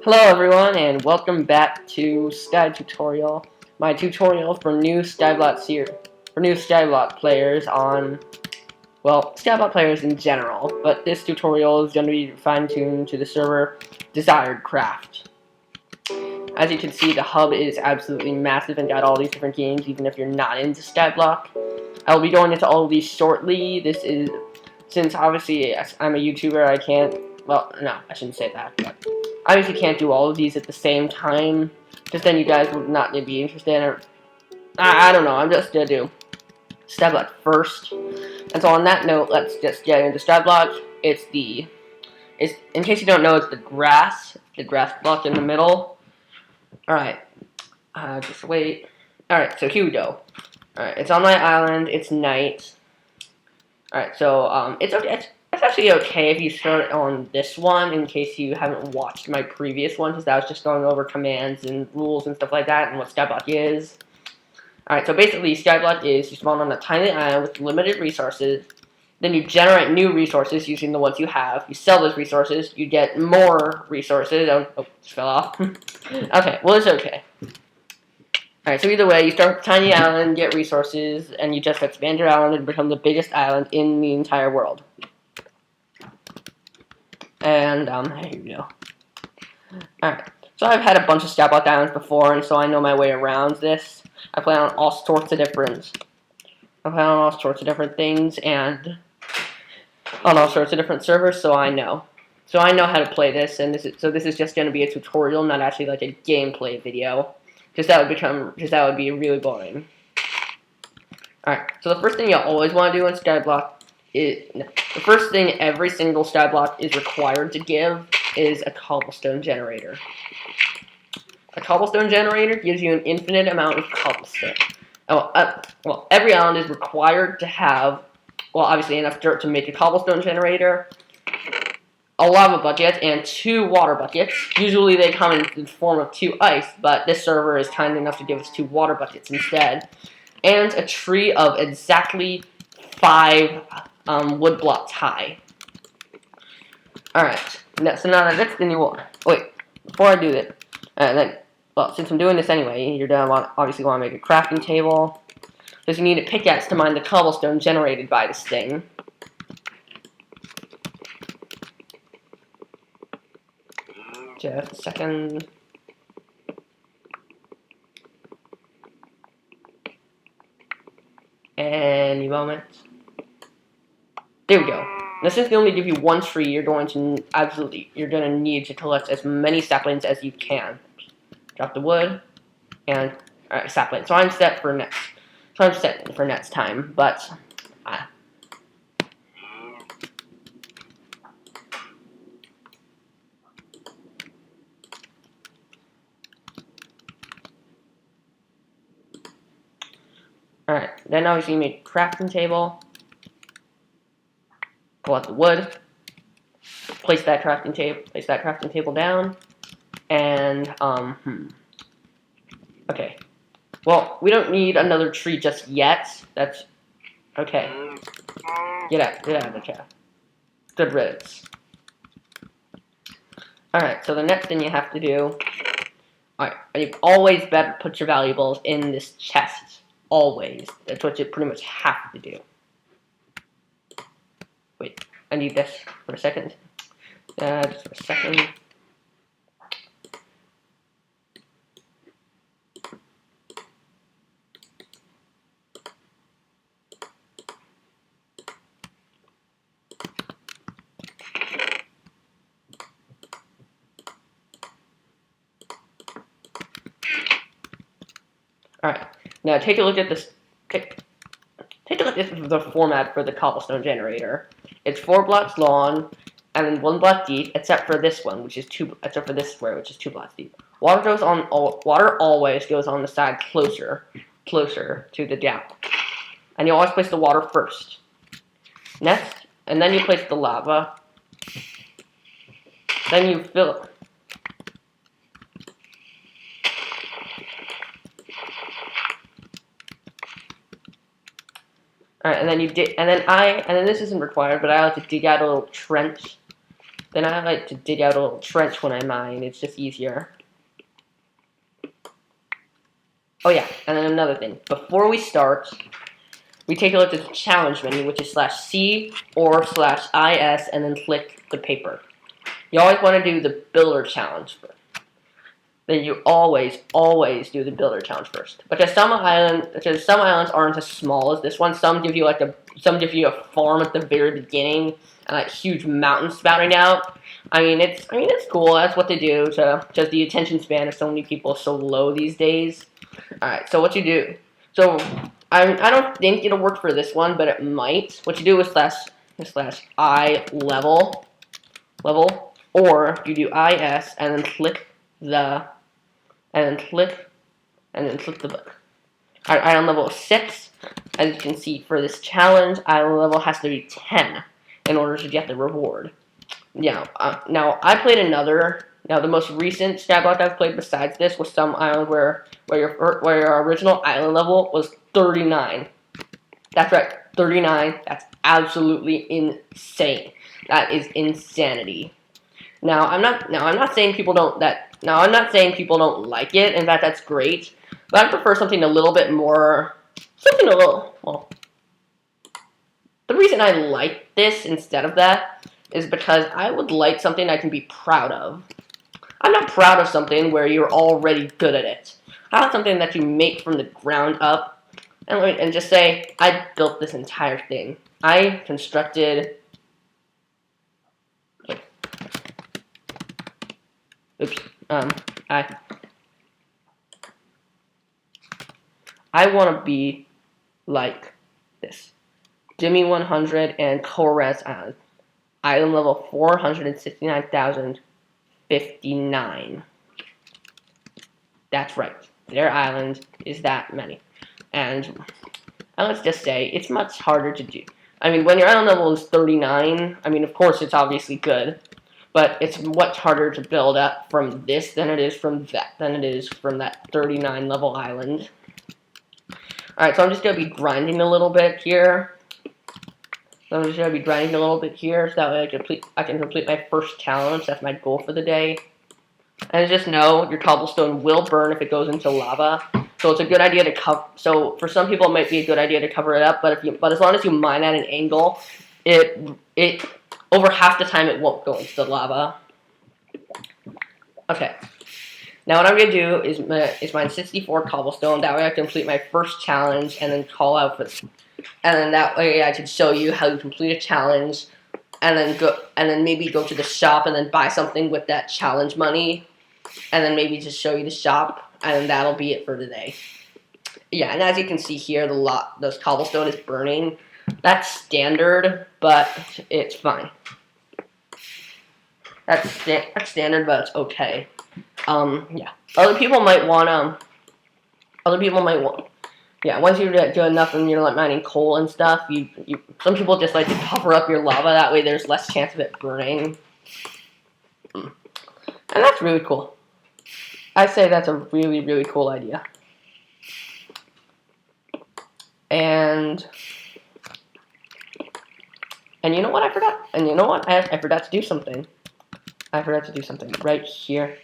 Hello everyone, and welcome back to Sky Tutorial, my tutorial for new Skyblock players on, well, Skyblock players in general, but this tutorial is going to be fine-tuned to the server DesiredCraft. As you can see, the hub is absolutely massive and got all these different games, even if you're not into Skyblock. I will be going into all of these shortly. This is, since obviously I'm a YouTuber, I can't, well, no, I shouldn't say that, but I obviously can't do all of these at the same time, because then you guys would not be interested, or, I don't know, I'm just gonna do Skyblock first. And so on that note, let's just get into Skyblock. It's in case you don't know, it's the grass block in the middle. Alright, just wait. Alright, so here we go. Alright, it's on my island, it's night. Alright, so, it's okay. It's actually okay if you start on this one, in case you haven't watched my previous one, because that was just going over commands and rules and stuff like that, and what Skyblock is. Alright, so basically, Skyblock is, you spawn on a tiny island with limited resources, then you generate new resources using the ones you have, you sell those resources, you get more resources, oh, just fell off. Okay, well, it's okay. Alright, so either way, you start with a tiny island, get resources, and you just expand your island and become the biggest island in the entire world. And, here you go. Alright, so I've had a bunch of Skyblock islands before, and so I know my way around this. I play on all sorts of different things, and on all sorts of different servers, so I know. So I know how to play this, and this is just going to be a tutorial, not actually like a gameplay video. Because that would be really boring. Alright, so the first thing you always want to do in Skyblock the first thing every single Skyblock is required to give is a cobblestone generator. A cobblestone generator gives you an infinite amount of cobblestone. Well, every island is required to have, well, obviously enough dirt to make a cobblestone generator, a lava bucket, and 2 water buckets. Usually they come in the form of 2 ice, but this server is kind enough to give us 2 water buckets instead. And a tree of exactly 5 wood blocks high. Alright, so now the next thing you want... Wait, before I do that, well, since I'm doing this anyway, you're going to obviously want to make a crafting table. Because you need a pickaxe to mine the cobblestone generated by this thing. Just a second. Any moment. There we go. Now, since they only give you 1 tree, you're going to need to collect as many saplings as you can. Drop the wood, and alright, sapling. So I'm set for next time, but alright, then obviously you make a crafting table. Pull out the wood. Place that crafting table down. And okay. Well, we don't need another tree just yet. That's okay. Get out of the chat. Good riddance. Alright, so the next thing you have to do. Alright, you always better put your valuables in this chest. Always. That's what you pretty much have to do. Wait, I need this for a second. Just for a second. Alright, now take a look at this. Take a look at the format for the cobblestone generator. It's 4 blocks long and 1 block deep, except for this one, which is except for this square, which is 2 blocks deep. Water always goes on the side closer to the gap, and you always place the water first. Next, and then you place the lava. Then you fill it. Alright, and then and then this isn't required, but I like to dig out a little trench Then I like to dig out a little trench when I mine. It's just easier. Oh yeah, and then another thing. Before we start, we take a look at the challenge menu, which is /C or /IS, and then click the paper. You always want to do the builder challenge first. Then you always do the builder challenge first. Because some islands aren't as small as this one. Some give you a farm at the very beginning and like huge mountains spouting out. I mean it's cool. That's what they do. Because the attention span of so many people is so low these days. All right. So what you do? So I don't think it'll work for this one, but it might. What you do is /I level, or you do IS and then click the book. Alright, island level 6. As you can see, for this challenge, island level has to be 10 in order to get the reward. Yeah. Now I played another. Now the most recent Skyblock I've played besides this was some island where your original island level was 39. That's right, 39. That's absolutely insane. That is insanity. Now I'm not saying people don't like it. In fact, that's great. But I prefer something a little bit more, well. The reason I like this instead of that is because I would like something I can be proud of. I'm not proud of something where you're already good at it. I want something that you make from the ground up, and just say, I built this entire thing. I constructed. Oops. I want to be like this. Jimmy 100 and Corez Island. Island level 469,059. That's right. Their island is that many. And let's just say, it's much harder to do. I mean, when your island level is 39, I mean, of course, it's obviously good. But it's much harder to build up from this than it is from that 39 level island. Alright, so I'm just going to be grinding a little bit here. So that way I can complete my first challenge. That's my goal for the day. And just know your cobblestone will burn if it goes into lava. So it's a good idea to cover. So for some people, it might be a good idea to cover it up. But as long as you mine at an angle, it over half the time it won't go into the lava. Okay. Now what I'm going to do is mine 64 cobblestone. That way I can complete my first challenge and then call out for this. And then that way I can show you how you complete a challenge and then maybe go to the shop and then buy something with that challenge money. And then maybe just show you the shop, and then that'll be it for today. Yeah, and as you can see here, this cobblestone is burning. That's standard, but it's fine. That's standard, but it's okay. Yeah. Other people might want. Yeah, once you do enough and you're like mining coal and stuff, some people just like to cover up your lava. That way, there's less chance of it burning. And that's really cool. I say that's a really, really cool idea. And you know what I forgot? And you know what? I forgot to do something. I forgot to do something right here.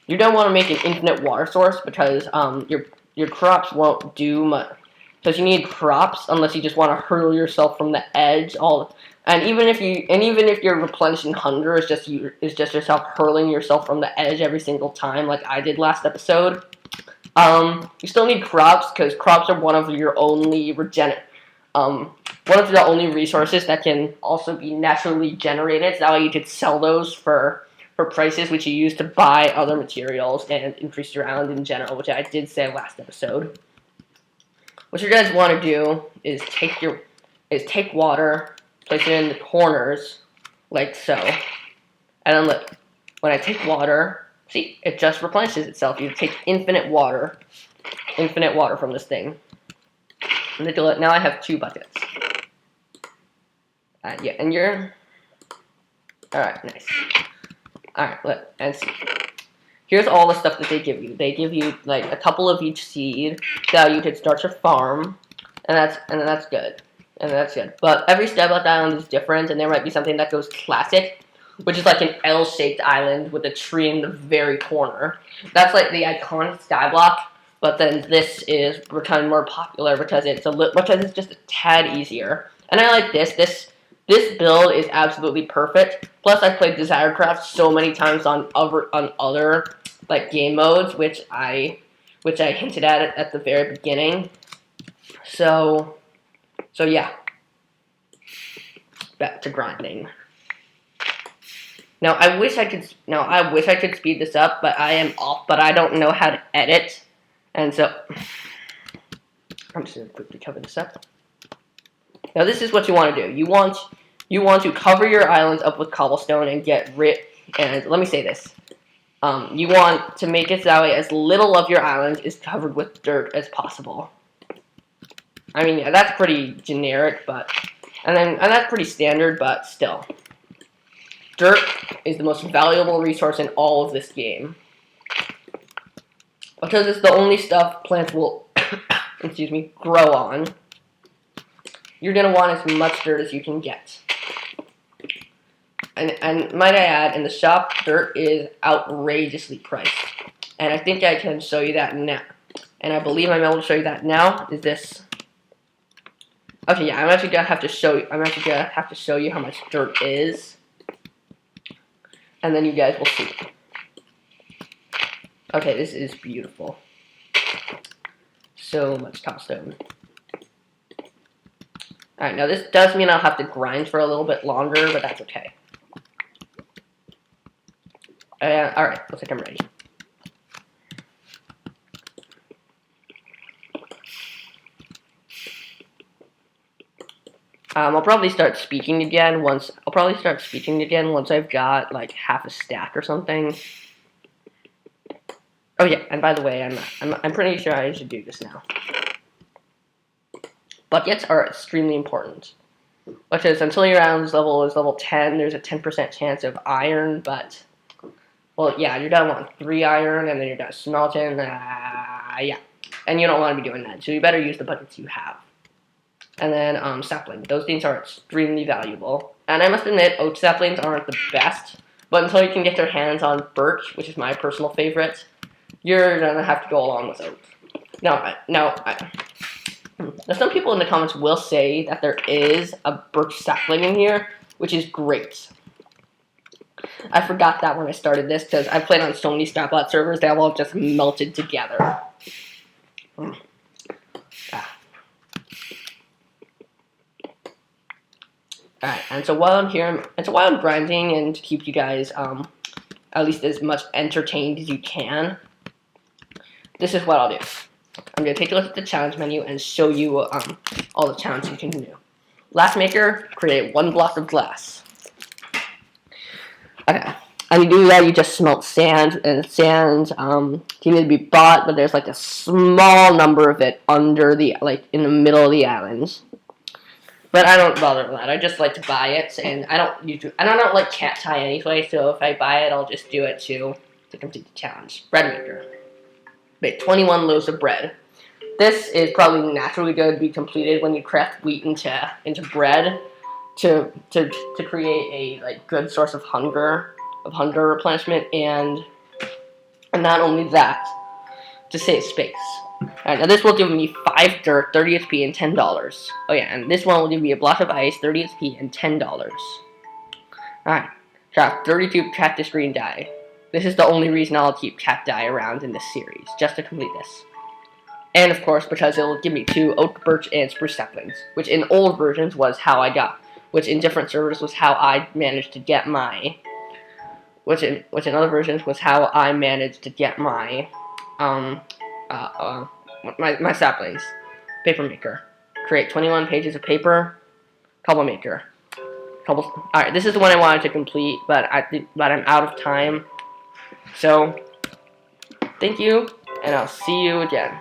You don't want to make an infinite water source because your crops won't do much. Because you need crops unless you just want to hurl yourself from the edge. And even if you're replenishing hunger, it's just yourself hurling yourself from the edge every single time, like I did last episode. You still need crops because crops are one of the only resources that can also be naturally generated. So that way you could sell those for prices which you use to buy other materials and increase your island in general, which I did say last episode. What you guys want to do is take water, place it in the corners, like so. And then look, when I take water, see, it just replenishes itself. You take infinite water from this thing. And now I have 2 buckets. Yeah, and you're... Alright, nice. Alright, look, and see. Here's all the stuff that they give you. They give you, like, a couple of each seed, so you could start your farm, and that's good. And that's good. But every Skyblock island is different, and there might be something that goes classic, which is like an L-shaped island with a tree in the very corner. That's like the iconic Skyblock, but then this is becoming more popular because it's just a tad easier. And I like this. This build is absolutely perfect. Plus, I've played DesiredCraft so many times on other like game modes, which I hinted at the very beginning. So yeah, back to grinding. Now I wish I could speed this up, but I am off. But I don't know how to edit, and so I'm just gonna quickly cover this up. Now this is what you want to do. You want to cover your islands up with cobblestone and get rid. And let me say this: you want to make it that way as little of your island is covered with dirt as possible. I mean, yeah, that's pretty generic, but and that's pretty standard, but still. Dirt is the most valuable resource in all of this game. Because it's the only stuff plants will excuse me, grow on. You're gonna want as much dirt as you can get. And might I add, in the shop, dirt is outrageously priced. And I think I can show you that now. And I believe I'm able to show you that now. Is this? Okay, yeah, I'm actually gonna have to show you how much dirt is, and then you guys will see. Okay, this is beautiful. So much cobblestone. All right, now this does mean I'll have to grind for a little bit longer, but that's okay. All right, looks like I'm ready. I'll probably start speaking again once I've got like half a stack or something. Oh yeah, and by the way, I'm pretty sure I should do this now. Buckets are extremely important, which is until your island's level is level 10, there's a 10% chance of iron, but well, yeah, you're down on 3 iron, and then you're down smelting, yeah, and you don't want to be doing that, so you better use the buckets you have. And then sapling. Those things are extremely valuable. And I must admit, oak saplings aren't the best, but until you can get your hands on birch, which is my personal favorite, you're gonna have to go along with oak. Now some people in the comments will say that there is a birch sapling in here, which is great. I forgot that when I started this because I played on so many Skyblock servers, they all just melted together. Alright, and so while I'm grinding and to keep you guys at least as much entertained as you can, this is what I'll do. I'm going to take a look at the challenge menu and show you all the challenges you can do. Last maker, create 1 block of glass. Okay, and you do that, you just smelt sand, and sand can either be bought, but there's like a small number of it under the, like in the middle of the islands. But I don't bother with that. I just like to buy it, and I don't like cat tie anyway. So if I buy it, I'll just do it to complete the challenge. Bread maker. Make 21 loaves of bread. This is probably naturally going to be completed when you craft wheat into bread to create a like good source of hunger replenishment, and not only that, to save space. Alright, now this will give me 5 dirt, 30 XP, and $10. Oh yeah, and this one will give me a block of ice, 30 XP, and $10. Alright, craft 32 cactus green dye. This is the only reason I'll keep cat dye around in this series, just to complete this. And of course, because it will give me 2 oak, birch, and spruce saplings, which in old versions was how I got, which in different servers was how I managed to get my, which in other versions was how I managed to get my, my saplings. Paper maker. Create 21 pages of paper. Cobble maker. Alright, this is the one I wanted to complete, but I'm out of time. So, thank you, and I'll see you again.